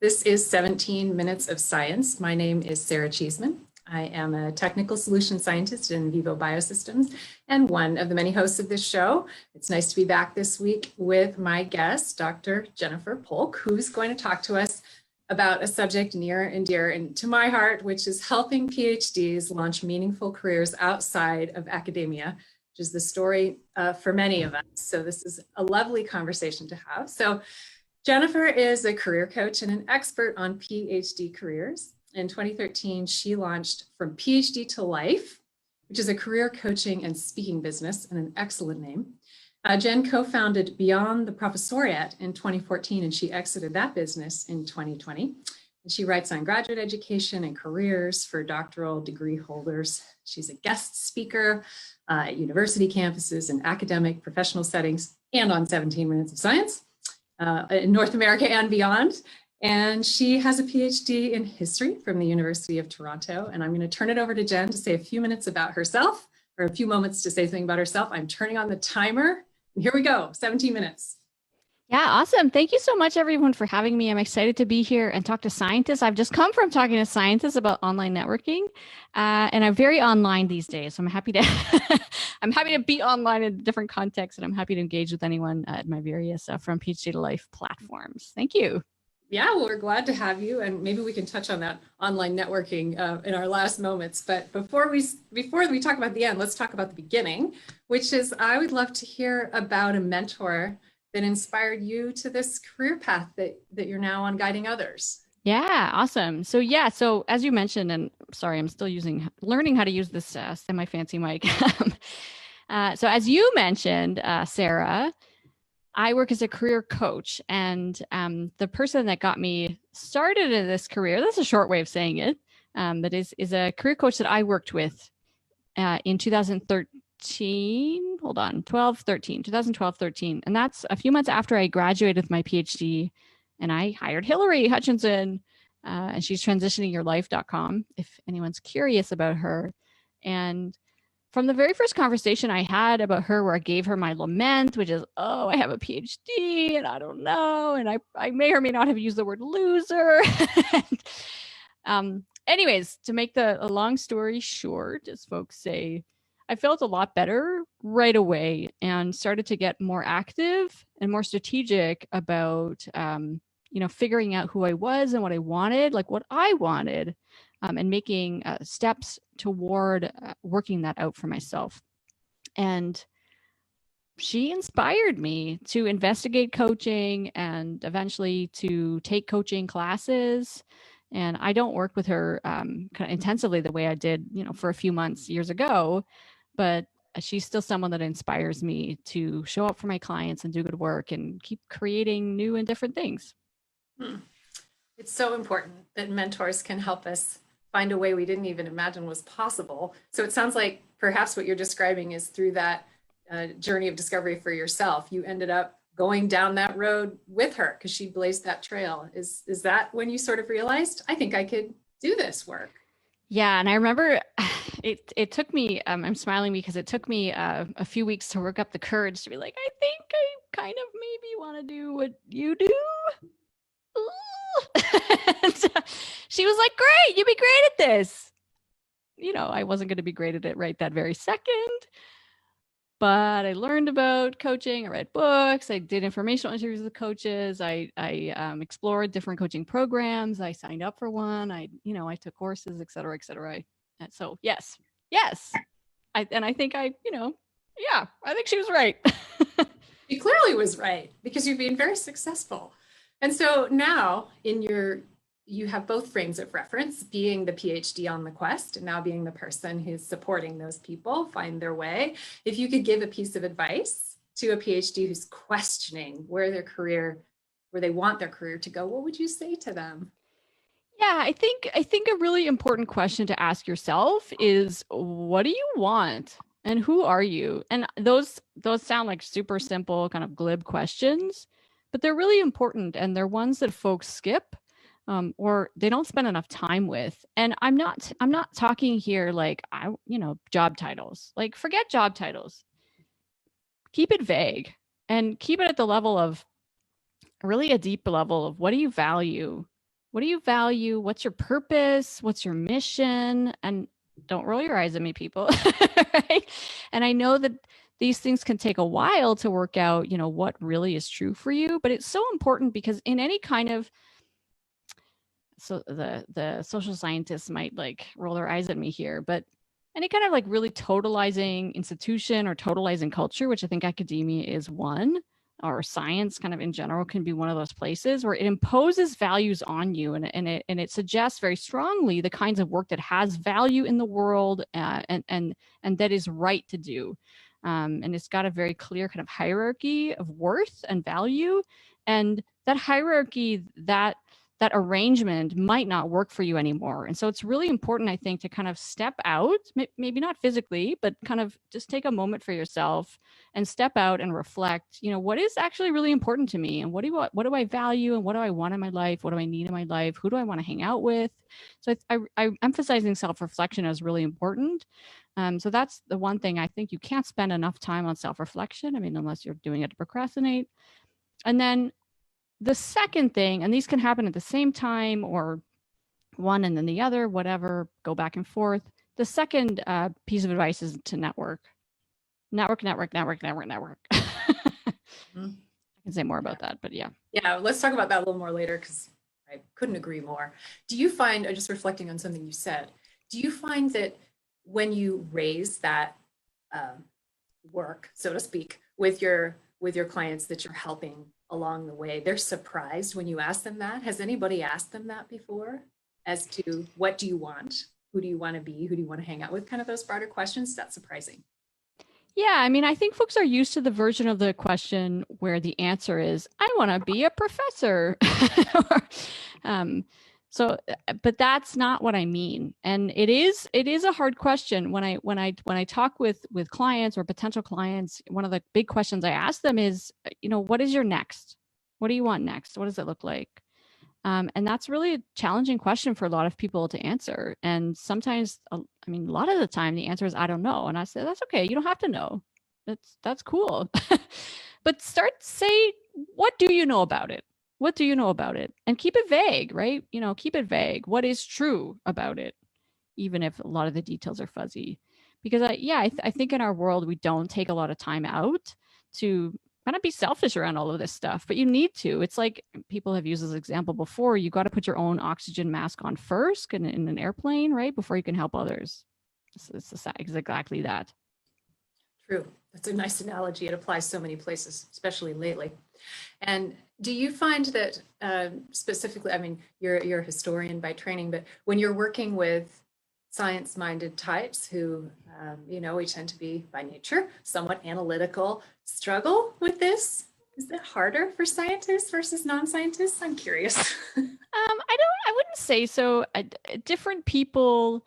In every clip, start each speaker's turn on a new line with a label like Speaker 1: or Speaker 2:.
Speaker 1: This is 17 Minutes of Science. My name is Sarah Cheeseman. I am a technical solution scientist in Vivo Biosystems and one of the many hosts of this show. It's nice to be back this week with my guest, Dr. Jennifer Polk, who's going to talk to us about a subject near and dear to my heart, which is helping PhDs launch meaningful careers outside of academia, which is the story for many of us. So this is a lovely conversation to have. So Jennifer is a career coach and an expert on PhD careers. In 2013, she launched From PhD to Life, which is a career coaching and speaking business, and an excellent name. Jen co-founded Beyond the Professoriate in 2014, and she exited that business in 2020. And she writes on graduate education and careers for doctoral degree holders. She's a guest speaker at university campuses and academic professional settings, and on 17 Minutes of Science. In North America and beyond. And she has a PhD in history from the University of Toronto. And I'm going to turn it over to Jen to say a few minutes about herself, or a few moments to say something about herself. I'm turning on the timer. And here we go, 17 minutes.
Speaker 2: Yeah, awesome. Thank you so much, everyone, for having me. I'm excited to be here and talk to scientists. I've just come from talking to scientists about online networking, and I'm very online these days. So I'm happy to I'm happy to be online in different contexts, and I'm happy to engage with anyone at my various From PhD to Life platforms. Thank you.
Speaker 1: Yeah, well, we're glad to have you, and maybe we can touch on that online networking in our last moments. But before we talk about the end, let's talk about the beginning, which is I would love to hear about a mentor that inspired you to this career path that you're now on, guiding others.
Speaker 2: Yeah, awesome. So as you mentioned, and sorry, I'm still learning how to use this semi-fancy mic. So as you mentioned, Sarah, I work as a career coach, and the person that got me started in this career, that's a short way of saying it, that is a career coach that I worked with in 2012, 13. And that's a few months after I graduated with my PhD, and I hired Hillary Hutchinson, and she's transitioningyourlife.com if anyone's curious about her. And from the very first conversation I had about her, where I gave her my lament, which is, oh, I have a PhD and I don't know. And I may or may not have used the word loser. Anyways, to make a long story short, as folks say, I felt a lot better right away and started to get more active and more strategic about, figuring out who I was and what I wanted, and making steps toward working that out for myself. And she inspired me to investigate coaching and eventually to take coaching classes. And I don't work with her kind of intensively the way I did, for a few months years ago. But she's still someone that inspires me to show up for my clients and do good work and keep creating new and different things.
Speaker 1: It's so important that mentors can help us find a way we didn't even imagine was possible. So it sounds like perhaps what you're describing is through that journey of discovery for yourself, you ended up going down that road with her because she blazed that trail. Is that when you sort of realized, I think I could do this work?
Speaker 2: Yeah. And I remember it took me, I'm smiling because it took me a few weeks to work up the courage to be like, I think I kind of maybe want to do what you do. And she was like, great, you'd be great at this. I wasn't going to be great at it right that very second. But I learned about coaching. I read books. I did informational interviews with coaches. I explored different coaching programs. I signed up for one. I took courses, et cetera, et cetera. And so, yes. I think I think she was right.
Speaker 1: She clearly was right because you've been very successful. And so now you have both frames of reference, being the PhD on the quest and now being the person who's supporting those people find their way. If you could give a piece of advice to a PhD who's questioning where they want their career to go, what would you say to them?
Speaker 2: Yeah, I think a really important question to ask yourself is, what do you want? And who are you? And those sound like super simple, kind of glib questions, but they're really important, and they're ones that folks skip or they don't spend enough time with. And I'm not talking here like job titles. Like, forget job titles. Keep it vague and keep it at the level of really a deep level of, what do you value? What do you value? What's your purpose? What's your mission? And don't roll your eyes at me, people. Right? And I know that these things can take a while to work out, what really is true for you, but it's so important because in any kind of, so the social scientists might like roll their eyes at me here, but any kind of like really totalizing institution or totalizing culture, which I think academia is one, or science kind of in general can be one of those places where it imposes values on you, and it suggests very strongly the kinds of work that has value in the world, and that is right to do. And it's got a very clear kind of hierarchy of worth and value, and that hierarchy, that arrangement might not work for you anymore. And so it's really important, I think, to kind of step out, maybe not physically, but kind of just take a moment for yourself and step out and reflect, what is actually really important to me, and what do I value, and what do I want in my life? What do I need in my life? Who do I want to hang out with? So I'm emphasizing self-reflection as really important. So that's the one thing. I think you can't spend enough time on self-reflection. I mean, unless you're doing it to procrastinate. And then the second thing, and these can happen at the same time or one and then the other, whatever, go back and forth. The second piece of advice is to network. Network. I can say more about that, but yeah.
Speaker 1: Yeah, let's talk about that a little more later because I couldn't agree more. Do you find, just reflecting on something you said, do you find that when you raise that work, so to speak, with your clients that you're helping along the way, they're surprised when you ask them that? Has anybody asked them that before as to what do you want? Who do you want to be? Who do you want to hang out with? Kind of those broader questions. That's surprising.
Speaker 2: Yeah, I mean, I think folks are used to the version of the question where the answer is, I want to be a professor. So, but that's not what I mean. And it is a hard question when I talk with clients or potential clients. One of the big questions I ask them is, what is your next? What do you want next? What does it look like? And that's really a challenging question for a lot of people to answer. And sometimes, a lot of the time the answer is, I don't know. And I say, that's okay. You don't have to know. That's cool. But say, what do you know about it? What do you know about it? And keep it vague, right? Keep it vague. What is true about it? Even if a lot of the details are fuzzy. Because I think in our world, we don't take a lot of time out to kind of be selfish around all of this stuff, but you need to. It's like people have used this example before. You got to put your own oxygen mask on first in an airplane, right? Before you can help others. It's exactly that.
Speaker 1: True. That's a nice analogy. It applies so many places, especially lately. And do you find that specifically, you're a historian by training, but when you're working with science-minded types who, we tend to be by nature somewhat analytical, struggle with this? Is it harder for scientists versus non-scientists? I'm curious.
Speaker 2: I wouldn't say so. Different people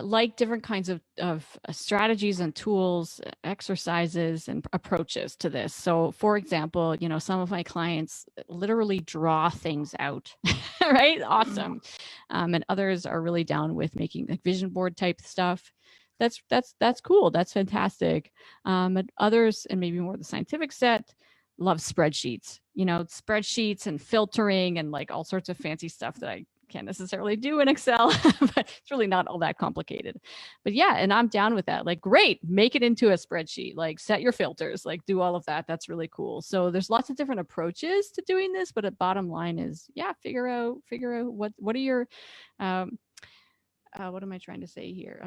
Speaker 2: like different kinds of strategies and tools, exercises, and approaches to this. So, for example, some of my clients literally draw things out, right? Awesome. And others are really down with making like vision board type stuff. That's cool. That's fantastic. And others, and maybe more the scientific set, love spreadsheets. Spreadsheets and filtering and like all sorts of fancy stuff that I can't necessarily do in Excel, but it's really not all that complicated. But yeah, and I'm down with that. Like, great, make it into a spreadsheet, like set your filters, like do all of that. That's really cool. So there's lots of different approaches to doing this, but the bottom line is, yeah, figure out what are your, what am I trying to say here?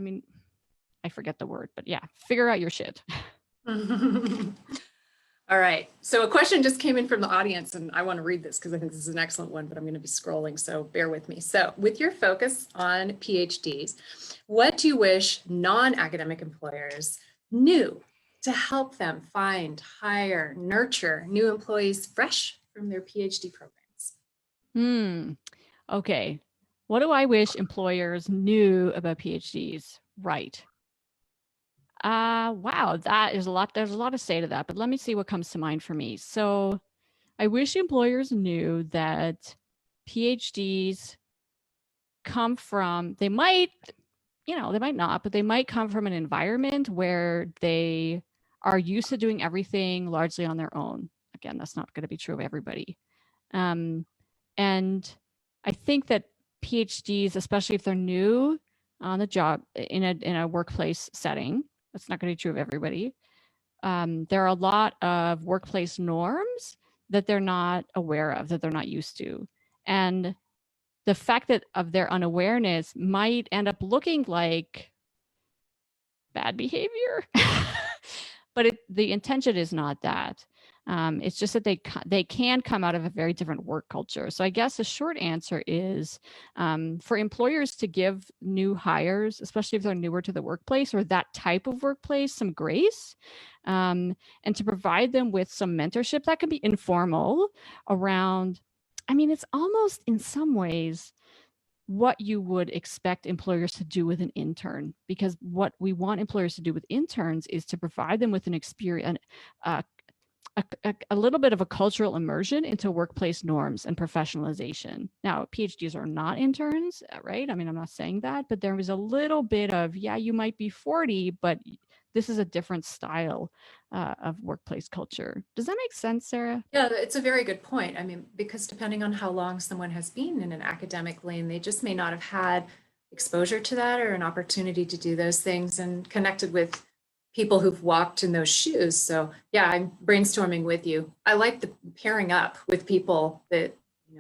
Speaker 2: I forget the word, but yeah, figure out your shit.
Speaker 1: All right. So a question just came in from the audience, and I want to read this because I think this is an excellent one, but I'm going to be scrolling, so bear with me. So with your focus on PhDs, what do you wish non-academic employers knew to help them find, hire, nurture new employees fresh from their PhD programs?
Speaker 2: Okay. What do I wish employers knew about PhDs? Right. Wow, that is a lot. There's a lot to say to that, but let me see what comes to mind for me. So I wish employers knew that PhDs come from, they might not, but they might come from an environment where they are used to doing everything largely on their own. Again, that's not going to be true of everybody. And I think that PhDs, especially if they're new on the job in a workplace setting, that's not going to be true of everybody. There are a lot of workplace norms that they're not aware of, that they're not used to. And the fact that of their unawareness might end up looking like bad behavior, but the intention is not that. It's just that they can come out of a very different work culture. So I guess the short answer is for employers to give new hires, especially if they're newer to the workplace or that type of workplace, some grace, and to provide them with some mentorship that can be informal around. I mean, it's almost in some ways what you would expect employers to do with an intern, because what we want employers to do with interns is to provide them with an experience, a little bit of a cultural immersion into workplace norms and professionalization. Now, PhDs are not interns, right? I mean, I'm not saying that, but there was a little bit of, yeah, you might be 40, but this is a different style of workplace culture. Does that make sense, Sarah?
Speaker 1: Yeah, it's a very good point. I mean, because depending on how long someone has been in an academic lane, they just may not have had exposure to that or an opportunity to do those things and connected with people who've walked in those shoes. So yeah, I'm brainstorming with you. I like the pairing up with people that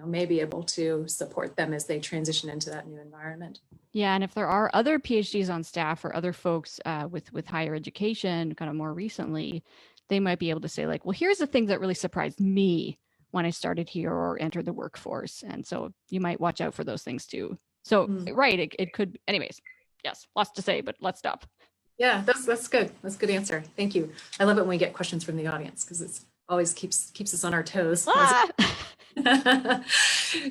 Speaker 1: may be able to support them as they transition into that new environment.
Speaker 2: Yeah, and if there are other PhDs on staff or other folks with higher education, kind of more recently, they might be able to say like, well, here's the thing that really surprised me when I started here or entered the workforce. And so you might watch out for those things too. So right, it could. Anyways, yes, lots to say, but let's stop.
Speaker 1: Yeah, that's good. That's a good answer. Thank you. I love it when we get questions from the audience because it's always keeps us on our toes.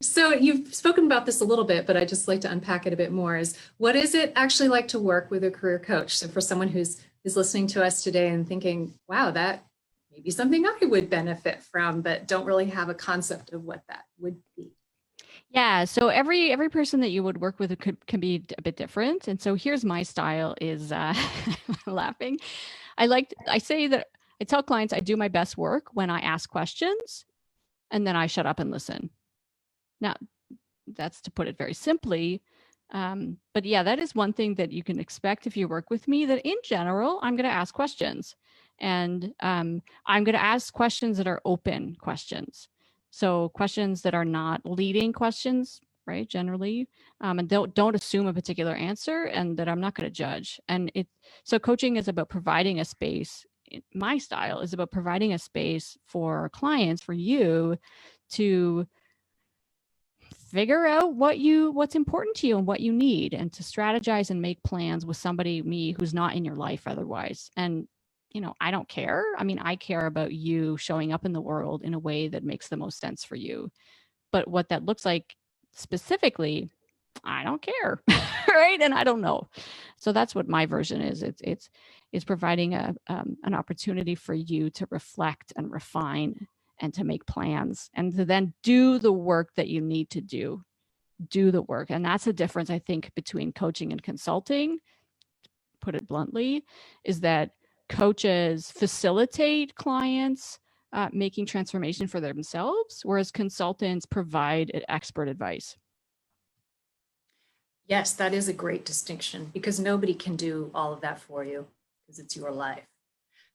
Speaker 1: So you've spoken about this a little bit, but I'd just like to unpack it a bit more. Is what is it actually like to work with a career coach? So for someone who's listening to us today and thinking, wow, that may be something I would benefit from, but don't really have a concept of what that would be.
Speaker 2: Yeah, so every person that you would work with can be a bit different. And so here's my style is laughing. I say that I tell clients I do my best work when I ask questions and then I shut up and listen. Now, that's to put it very simply. But yeah, that is one thing that you can expect if you work with me, that in general, I'm going to ask questions. And I'm going to ask questions that are open questions. So questions that are not leading questions, right, generally, and don't assume a particular answer, and that I'm not going to judge. And so coaching is about providing a space. My style is about providing a space for clients, for you to figure out what's important to you and what you need, and to strategize and make plans with me who's not in your life otherwise. And I don't care. I mean, I care about you showing up in the world in a way that makes the most sense for you. But what that looks like specifically, I don't care, right? And I don't know. So that's what my version is. It's providing an opportunity for you to reflect and refine and to make plans and to then do the work that you need to do the work. And that's the difference, I think, between coaching and consulting, put it bluntly, is that coaches facilitate clients making transformation for themselves, whereas consultants provide expert advice.
Speaker 1: Yes, that is a great distinction because nobody can do all of that for you because it's your life.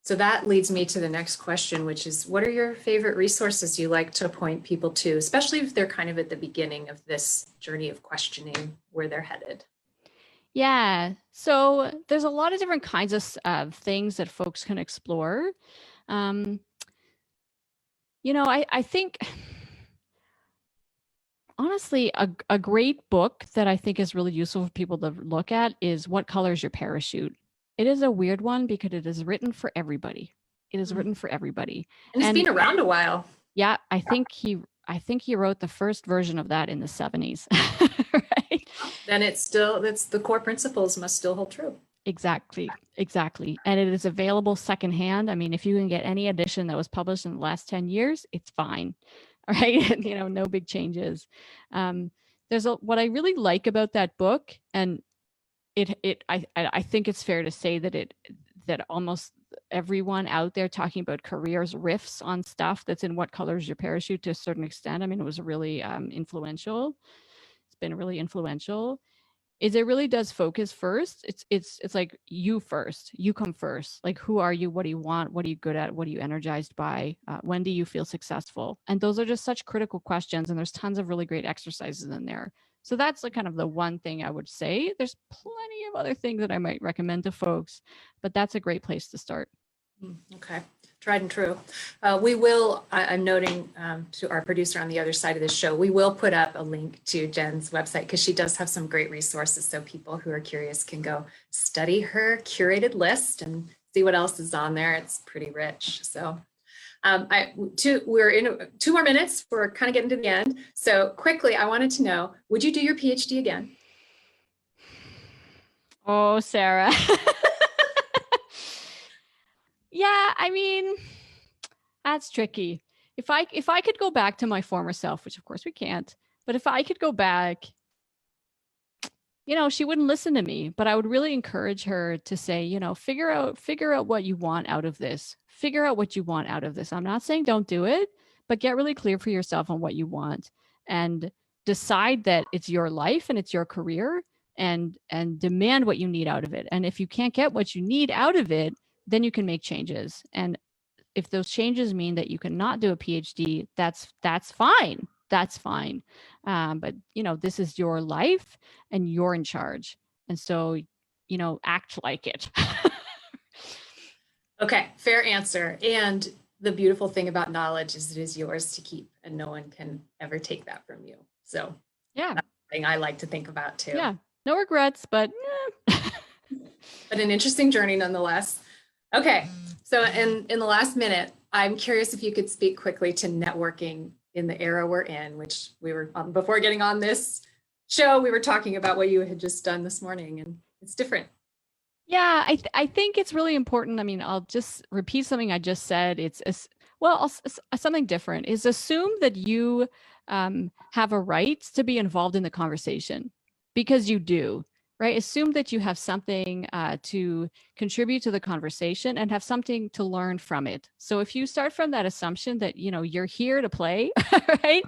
Speaker 1: So that leads me to the next question, which is, what are your favorite resources you like to point people to, especially if they're kind of at the beginning of this journey of questioning where they're headed?
Speaker 2: Yeah, so there's a lot of different kinds of things that folks can explore. I think, honestly, a great book that I think is really useful for people to look at is What Color is Your Parachute? It is a weird one because it is written for everybody. It is written for everybody.
Speaker 1: And it's been around a while.
Speaker 2: Yeah, I think he wrote the first version of that in the 70s. Right?
Speaker 1: Then it's the core principles must still hold true.
Speaker 2: Exactly. And it is available secondhand. I mean, if you can get any edition that was published in the last 10 years, it's fine. All right. No big changes. What I really like about that book, and I think it's fair to say that almost everyone out there talking about careers riffs on stuff that's in What Color is Your Parachute to a certain extent. I mean, it was really influential. been really influential is it really does focus first. It's like you first. You come first. Like, who are you? What do you want? What are you good at? What are you energized by? When do you feel successful? And those are just such critical questions. And there's tons of really great exercises in there. So that's like kind of the one thing I would say. There's plenty of other things that I might recommend to folks, but that's a great place to start.
Speaker 1: Okay, tried and true. We will, I'm noting to our producer on the other side of the show, we will put up a link to Jen's website because she does have some great resources. So people who are curious can go study her curated list and see what else is on there. It's pretty rich. So we're in 2 more minutes. We're kind of getting to the end. So quickly, I wanted to know, would you do your PhD again?
Speaker 2: Oh, Sarah. Yeah, I mean, that's tricky. If I could go back to my former self, which of course we can't, but if I could go back, she wouldn't listen to me, but I would really encourage her to say, figure out what you want out of this. Figure out what you want out of this. I'm not saying don't do it, but get really clear for yourself on what you want and decide that it's your life and it's your career and demand what you need out of it. And if you can't get what you need out of it, then you can make changes. And if those changes mean that you cannot do a PhD, that's fine. That's fine. But this is your life and you're in charge. And so, act like it.
Speaker 1: Okay, fair answer. And the beautiful thing about knowledge is it is yours to keep and no one can ever take that from you. So
Speaker 2: yeah,
Speaker 1: that's something I like to think about too.
Speaker 2: Yeah, no regrets, but
Speaker 1: but an interesting journey nonetheless. Okay, so in the last minute, I'm curious if you could speak quickly to networking in the era we're in, which we were, before getting on this show, we were talking about what you had just done this morning, and it's different.
Speaker 2: Yeah, I think it's really important. I mean, I'll just repeat something I just said. Something different is assume that you have a right to be involved in the conversation because you do. Right? Assume that you have something to contribute to the conversation and have something to learn from it. So if you start from that assumption that, you're here to play, right?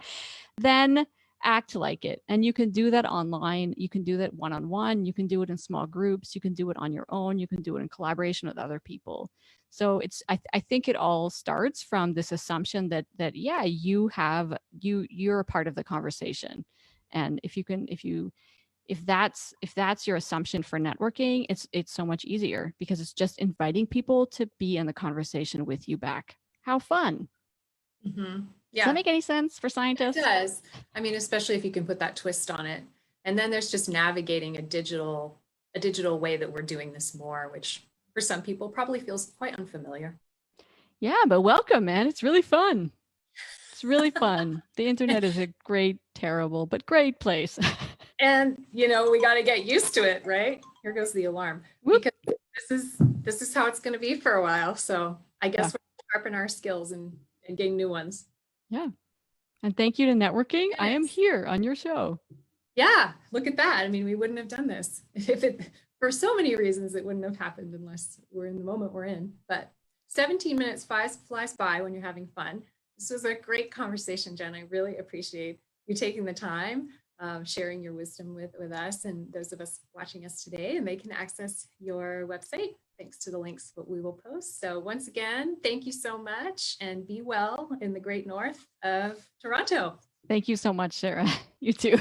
Speaker 2: Then act like it. And you can do that online. You can do that one-on-one. You can do it in small groups. You can do it on your own. You can do it in collaboration with other people. So I think it all starts from this assumption that yeah, you're a part of the conversation. And if that's your assumption for networking, it's so much easier because it's just inviting people to be in the conversation with you back. How fun.
Speaker 1: Mm-hmm.
Speaker 2: Yeah. Does that make any sense for scientists?
Speaker 1: It does. I mean, especially if you can put that twist on it. And then there's just navigating a digital way that we're doing this more, which for some people probably feels quite unfamiliar.
Speaker 2: Yeah, but welcome, man. It's really fun. It's really fun. The internet is a great, terrible, but great place.
Speaker 1: And, we got to get used to it, right? Here goes the alarm. Whoop. Because this is how it's going to be for a while. So I guess we'll sharpen our skills and gain new ones.
Speaker 2: Yeah. And thank you to networking. Yes. I am here on your show.
Speaker 1: Yeah. Look at that. I mean, we wouldn't have done this for so many reasons, it wouldn't have happened unless we're in the moment we're in. But 17 minutes flies by when you're having fun. This was a great conversation, Jen. I really appreciate you taking the time, sharing your wisdom with us and those of us watching us today. And they can access your website thanks to the links that we will post. So once again, thank you so much and be well in the great north of Toronto.
Speaker 2: Thank you so much, Sarah. You too.